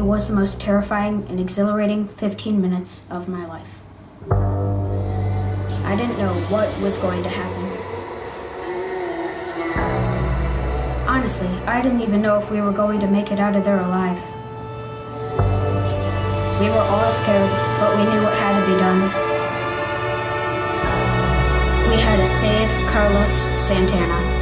was the most terrifying and exhilarating 15 minutes of my life. I didn't know what was going to happen. Honestly, I didn't even know if we were going to make it out of there alive. We were all scared, but we knew what had to be done. We had to save Carlos Santana.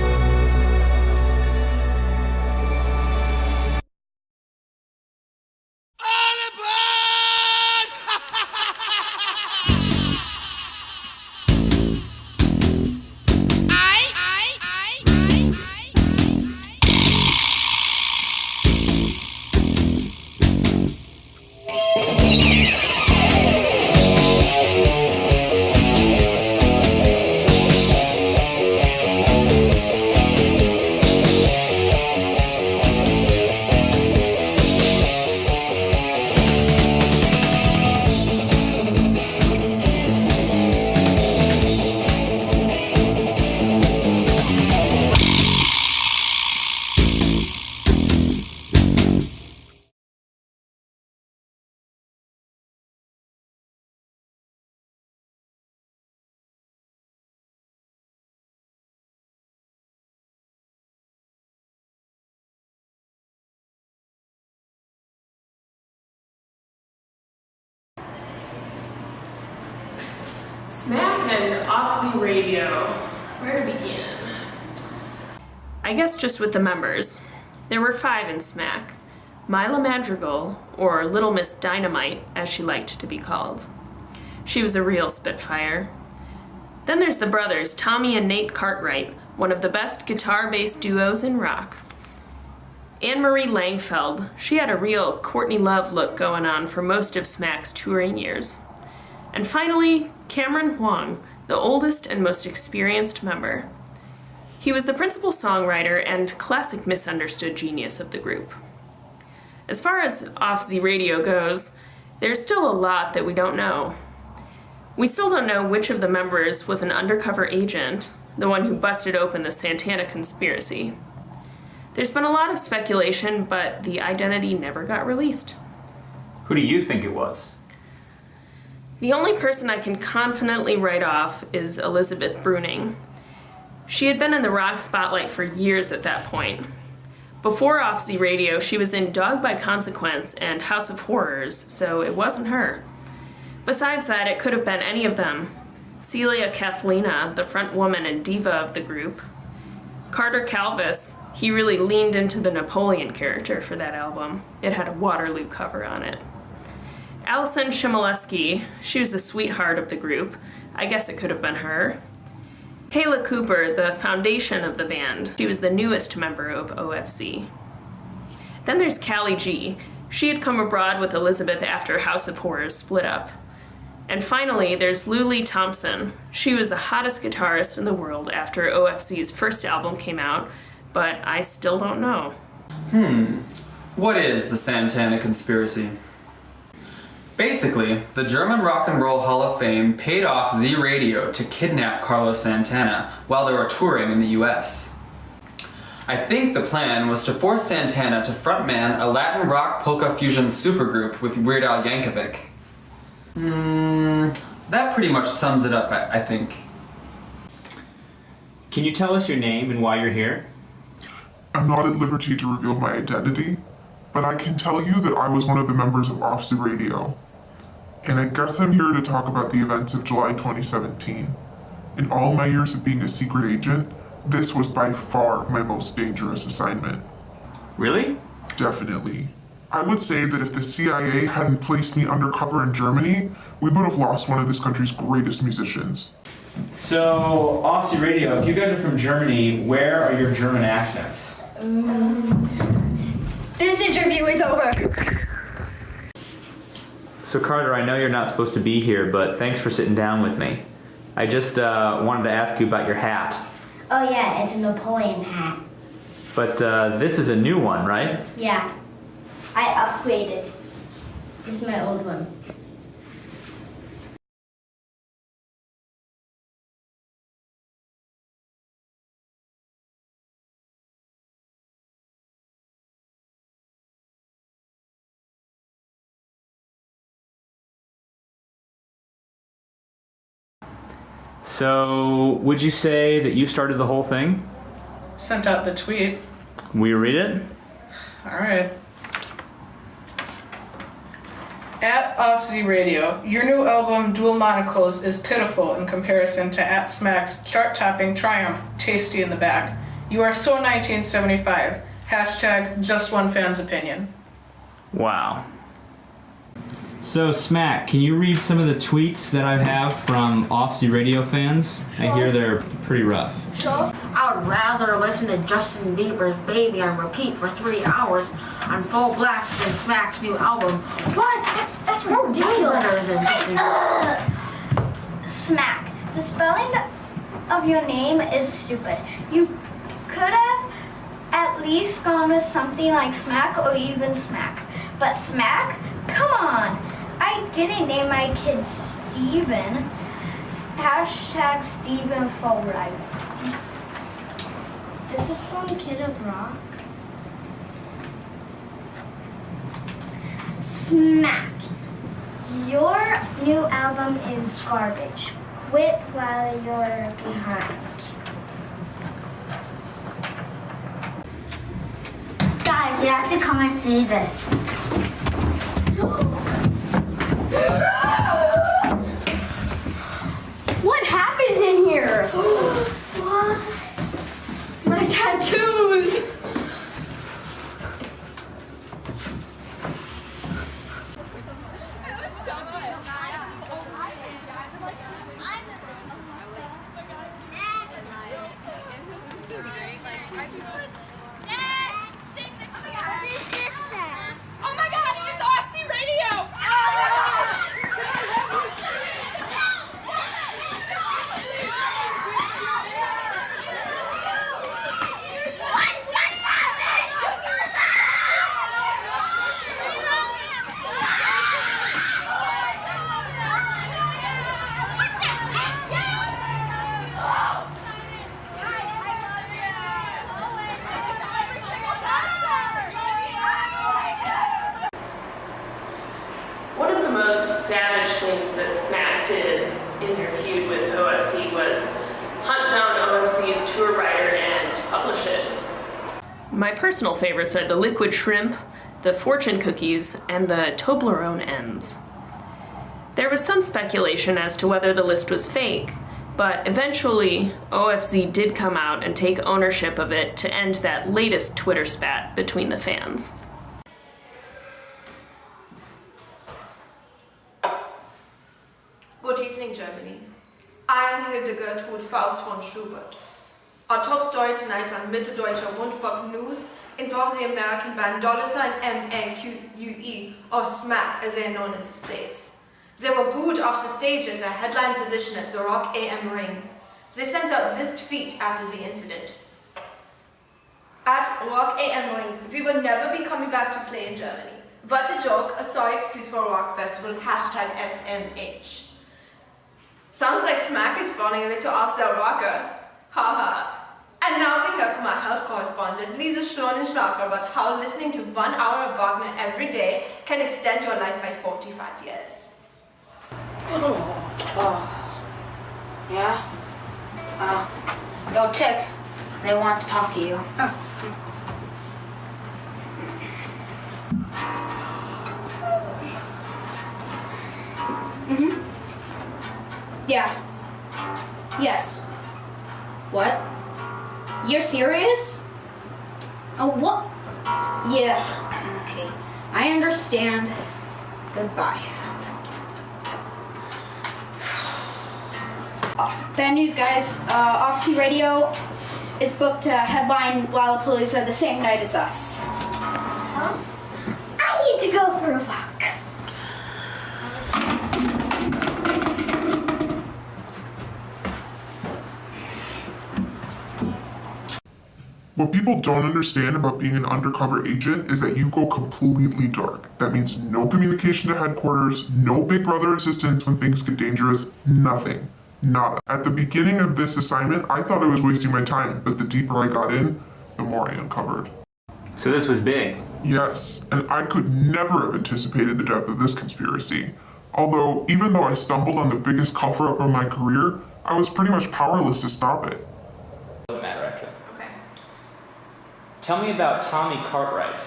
Smack and Off-Z Radio. Where to begin? I guess just with the members. There were 5 in Smack. Mila Madrigal, or Little Miss Dynamite, as she liked to be called. She was a real spitfire. Then there's the brothers, Tommy and Nate Cartwright, one of the best guitar-based duos in rock. Anne-Marie Langfeld, she had a real Courtney Love look going on for most of Smack's touring years. And finally, Cameron Huang, the oldest and most experienced member. He was the principal songwriter and classic misunderstood genius of the group. As far as Off-Z Radio goes, there's still a lot that we don't know. We still don't know which of the members was an undercover agent, the one who busted open the Santana conspiracy. There's been a lot of speculation, but the identity never got released. Who do you think it was? The only person I can confidently write off is Elizabeth Bruning. She had been in the rock spotlight for years at that point. Before Off-Z Radio, she was in Dog by Consequence and House of Horrors, so it wasn't her. Besides that, it could have been any of them. Celia Kathlina, the front woman and diva of the group. Carter Calvis, he really leaned into the Napoleon character for that album. It had a Waterloo cover on it. Allison Chmielewski, she was the sweetheart of the group. I guess it could have been her. Kayla Cooper, the foundation of the band. She was the newest member of OFZ. Then there's Callie G. She had come abroad with Elizabeth after House of Horrors split up. And finally, there's Luli Thompson. She was the hottest guitarist in the world after OFZ's first album came out, but I still don't know. What is the Santana conspiracy? Basically, the German Rock and Roll Hall of Fame paid off Z Radio to kidnap Carlos Santana while they were touring in the US. I think the plan was to force Santana to frontman a Latin rock polka fusion supergroup with Weird Al Yankovic. That pretty much sums it up, I think. Can you tell us your name and why you're here? I'm not at liberty to reveal my identity, but I can tell you that I was one of the members of Off-Z Radio. And I guess I'm here to talk about the events of July 2017. In all my years of being a secret agent, this was by far my most dangerous assignment. Really? Definitely. I would say that if the CIA hadn't placed me undercover in Germany, we would have lost one of this country's greatest musicians. So, Off-Z Radio, if you guys are from Germany, where are your German accents? This interview is over. So Carter, I know you're not supposed to be here, but thanks for sitting down with me. I just wanted to ask you about your hat. Oh yeah, it's a Napoleon hat. But this is a new one, right? Yeah, I upgraded. This is my old one. So, would you say that you started the whole thing? Sent out the tweet. Will you read it? Alright. At OFZ Radio, your new album Dual Monocles is pitiful in comparison to at Smack's chart-topping Triumph, Tasty in the Back. You are so 1975. Hashtag just one fan's opinion. Wow. So, Smack, can you read some of the tweets that I have from OFZ Radio fans? I hear they're pretty rough. Sure. I would rather listen to Justin Bieber's Baby on repeat for 3 hours on full blast than Smack's new album. What? That's ridiculous. Smack. The spelling of your name is stupid. You could have at least gone with something like Smack or even Smack. But Smack? Come on. I didn't name my kid Steven. Hashtag Steven for Rivalry. This is from Kid of Rock. Smack. Your new album is garbage. Quit while you're behind. Guys, you have to come and see this. What happened in here? What? My tattoos! Oh my god, it's OFC Radio! One of the most savage things that Smack did in their feud with OFC was hunt down OFC's tour writer and publish it. My personal favorites are the liquid shrimp, the fortune cookies, and the Toblerone ends. There was some speculation as to whether the list was fake, but eventually OFC did come out and take ownership of it to end that latest Twitter spat between the fans. Good evening, Germany. I am Hildegertrud Faust von Schubert. Our top story tonight on Mitteldeutscher Rundfunk News involves the American band $ MAQUE, or SMAC as they are known in the States. They were booed off the stage as a headline position at the Rock AM Ring. They sent out this tweet after the incident. At Rock AM Ring, we will never be coming back to play in Germany. What a joke, a sorry excuse for a rock festival, hashtag SMH. Sounds like Smack is falling a little off their rocker. Haha. And now we hear from our health correspondent, Lisa Schnorrenschlager, about how listening to 1 hour of Wagner every day can extend your life by 45 years. Yeah? Yo, Chick. They want to talk to you. Yeah. Yes. What? You're serious? Oh, what? Yeah. Okay. I understand. Goodbye. Bad news, guys. OFC Radio is booked to headline Lollapalooza the same night as us. Huh? I need to go for a walk. What people don't understand about being an undercover agent is that you go completely dark. That means no communication to headquarters, no Big Brother assistance when things get dangerous, nothing. Nada. At the beginning of this assignment, I thought I was wasting my time, but the deeper I got in, the more I uncovered. So this was big. Yes, and I could never have anticipated the depth of this conspiracy. Although, even though I stumbled on the biggest cover-up of my career, I was pretty much powerless to stop it. Doesn't matter, actually. Okay. Tell me about Tommy Cartwright.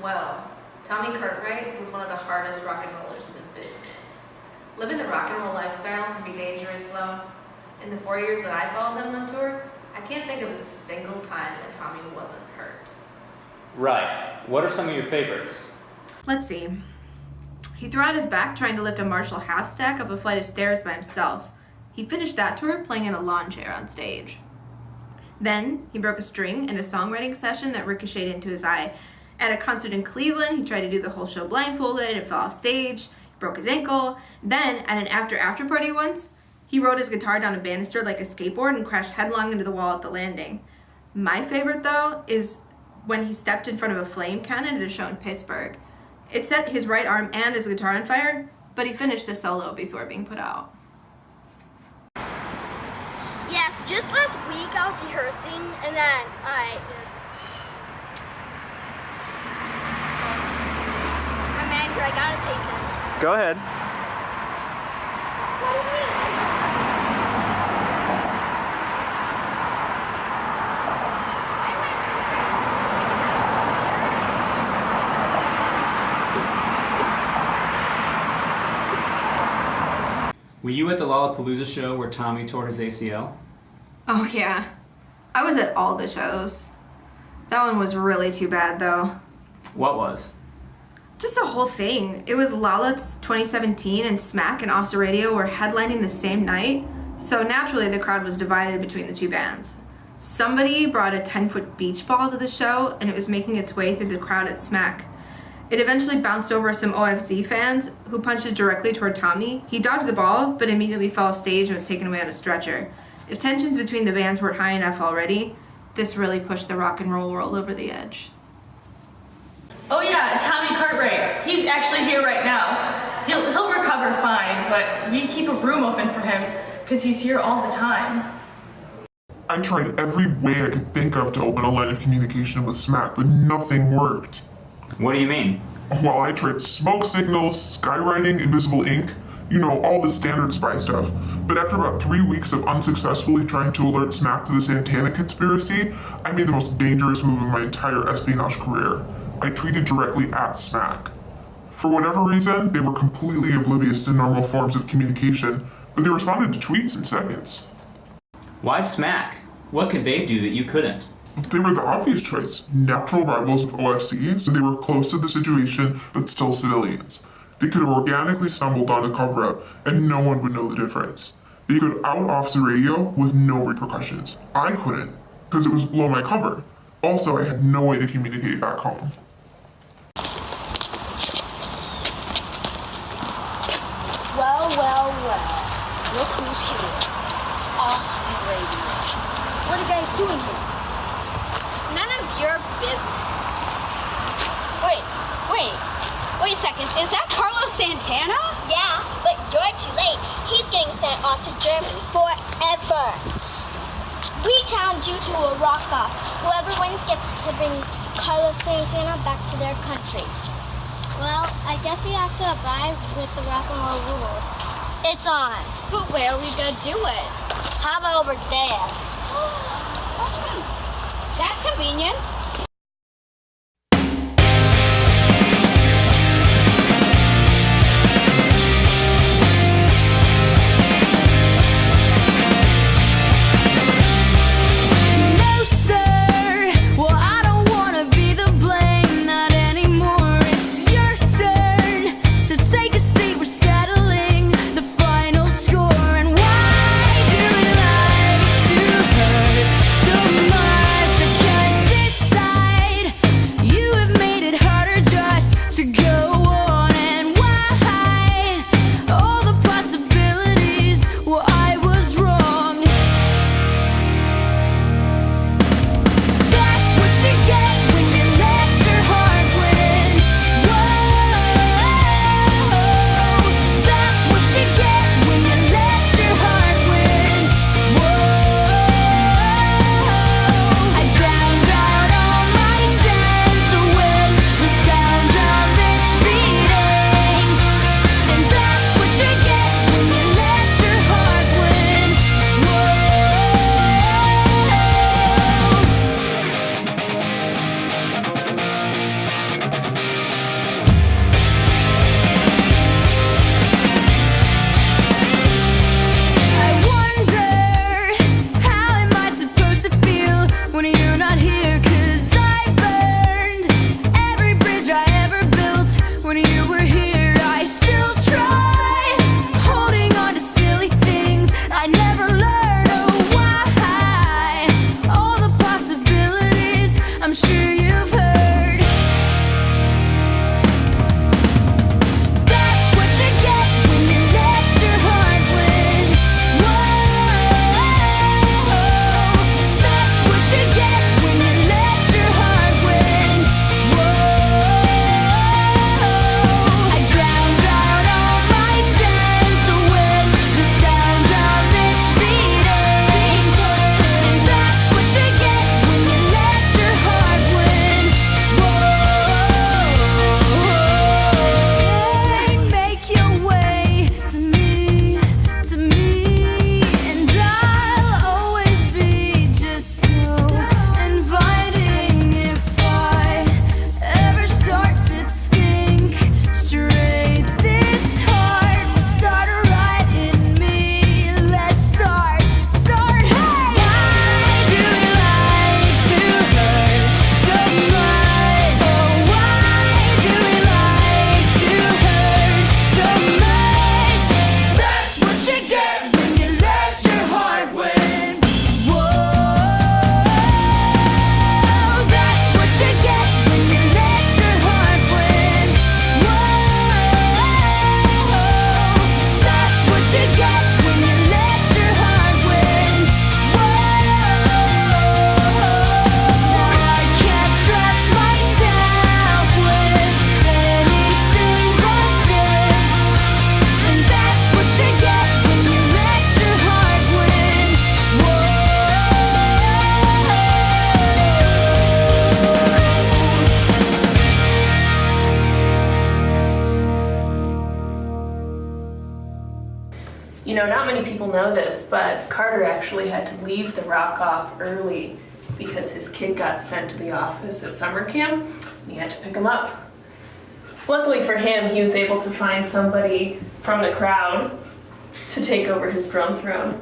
Well, Tommy Cartwright was one of the hardest rock and rollers in the business. Living the rock and roll lifestyle can be dangerous, though. In the 4 years that I followed them on tour, I can't think of a single time that Tommy wasn't hurt. Right. What are some of your favorites? Let's see. He threw out his back trying to lift a Marshall half stack up a flight of stairs by himself. He finished that tour playing in a lawn chair on stage. Then, he broke a string in a songwriting session that ricocheted into his eye. At a concert in Cleveland, he tried to do the whole show blindfolded and fell off stage. He broke his ankle. Then, at an after party once, he rode his guitar down a banister like a skateboard and crashed headlong into the wall at the landing. My favorite, though, is when he stepped in front of a flame cannon at a show in Pittsburgh. It set his right arm and his guitar on fire, but he finished the solo before being put out. Yeah, so just last week I was rehearsing and then I just... My manager, I gotta take this. Go ahead. What do you mean? Were you at the Lollapalooza show where Tommy tore his ACL? Oh yeah, I was at all the shows. That one was really too bad though. What was? Just the whole thing. It was Lala's 2017 and Smack and Officer Radio were headlining the same night, so naturally the crowd was divided between the two bands. Somebody brought a 10-foot beach ball to the show and it was making its way through the crowd at Smack. It eventually bounced over some OFZ fans who punched it directly toward Tommy. He dodged the ball, but immediately fell off stage and was taken away on a stretcher. If tensions between the bands weren't high enough already, this really pushed the rock and roll world over the edge. Oh yeah, Tommy Cartwright. He's actually here right now. He'll recover fine, but we keep a room open for him because he's here all the time. I tried every way I could think of to open a line of communication with Smack, but nothing worked. What do you mean? Well, I tried smoke signals, skywriting, invisible ink, you know, all the standard spy stuff. But after about 3 weeks of unsuccessfully trying to alert Smack to the Santana conspiracy, I made the most dangerous move in my entire espionage career. I tweeted directly at Smack. For whatever reason, they were completely oblivious to normal forms of communication, but they responded to tweets in seconds. Why Smack? What could they do that you couldn't? They were the obvious choice, natural rivals of OFC, so they were close to the situation, but still civilians. They could have organically stumbled on a cover-up, and no one would know the difference. They could out-off the radio with no repercussions. I couldn't, because it was below my cover. Also, I had no way to communicate back home. Well. Look who's here. Off the radio. What are you guys doing here? None of your business. Wait a second. Is that Carlos Santana? Yeah, but you're too late. He's getting sent off to Germany forever. We challenge you to a rock-off. Whoever wins gets to bring Carlos Santana back to their country. Well, I guess we have to abide with the rock and roll rules. It's on. But where are we gonna do it? How about over there? That's convenient. So much, I can't decide. know, not many people know this, but Carter actually had to leave the rock off early because his kid got sent to the office at summer camp, and he had to pick him up. Luckily for him, he was able to find somebody from the crowd to take over his drum throne.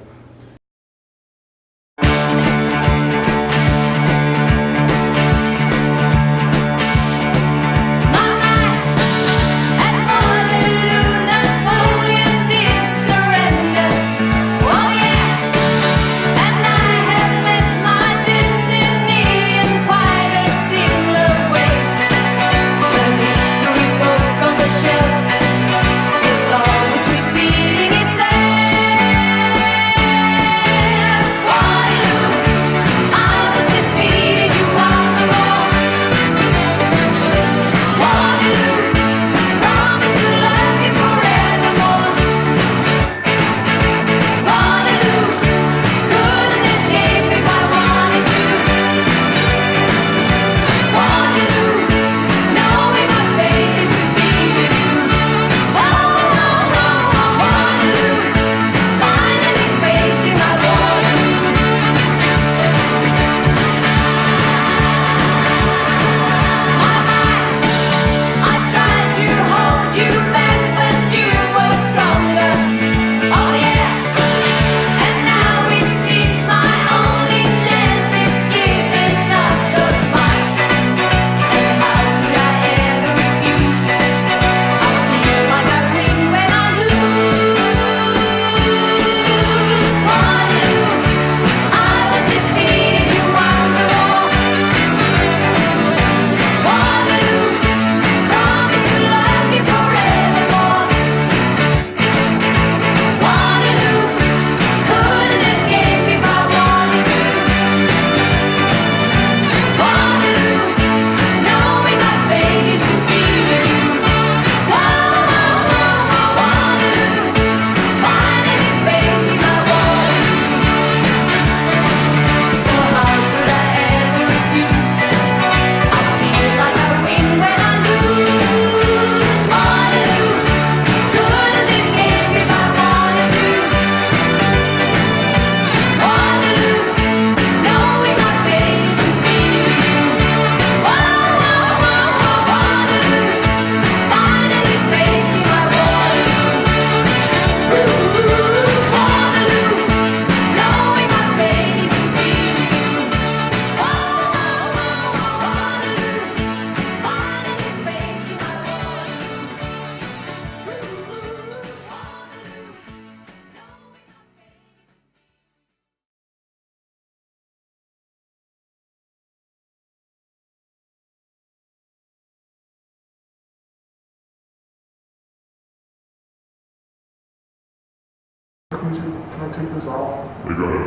Can I take this off?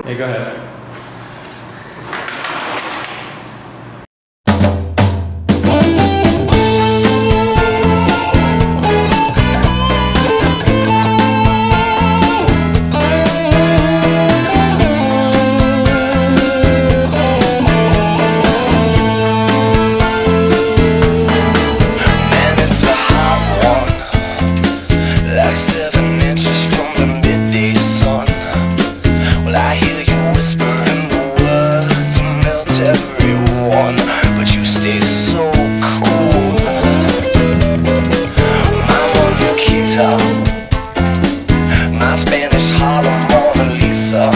Hey, go ahead. My Spanish Harlem Mona Lisa.